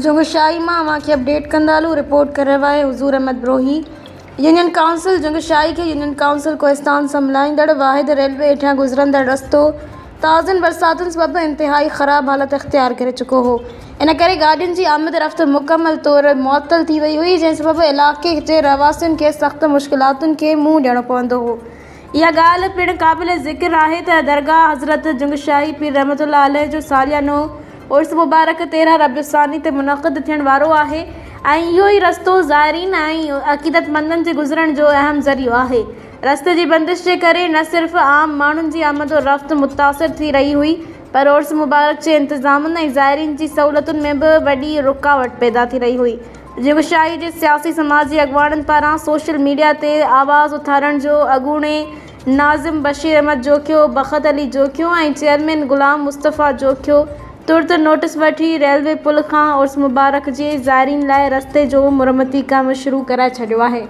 जुंगशाई मां अवांखे update कंदालू। Report कर रहा है हुजूर अहमद ब्रोही। यूनियन काउंसिल जुंगशाई के यूनियन काउंसिल कोहिस्तान संभलाईंदड़ वाहिद रेलवे हेठां गुज़रंदड़ रस्तो ताज़नि बरसातुनि सबबि इंतिहाई ख़राब हालत इख्तियार करे चुको हो। इन करे गाॾियुनि जी आमद रफ़्त मुकमल तौर मुअत्तल थी वई हुई, जंहिं सबबि इलाइक़े जे रहवासियुनि खे सख़्त मुश्किलातुनि खे मुंहुं ॾियणो पवंदो हो। इहा ॻाल्हि पिणु क़ाबिल ज़िक्र आहे त दरगाह हज़रत जुंगशाई पीर रहमतुल्लाह अलैह जो सालियानो उर्स मुबारक 13 रबीउ सानी ते मुनक़िद थियण वारो आहे ऐं इहो ई रस्तो ज़ाइरीन ऐं अक़ीदतमंदनि जे गुज़रण जो अहम ज़रियो आहे। रस्ते जी बंदिश जे करे न सिर्फ़ आम माण्हुनि जी आमद रफ़्त मुतासिर थी रही हुई, पर उर्स मुबारक जे इंतज़ामनि ऐं ज़ाइरीन जी सहूलियतुनि में बि वॾी रुकावट पैदा थी रही हुई। जुंगशाई जे सियासी समाजी अॻुवाणनि पारां सोशल मीडिया ते आवाज़ उथारण जो अॻूणे नाज़िम बशीर अहमद जोखियो, बख़त अली जोखियो ऐं चेयरमैन ग़ुलाम मुस्तफ़ा जोखियो तुर्त नोटिस वठी रेलवे पुल खां उर्स मुबारक जे ज़ाइरीन लाइ रस्ते जो मुरमती कमु शुरू कराए छॾियो आहे।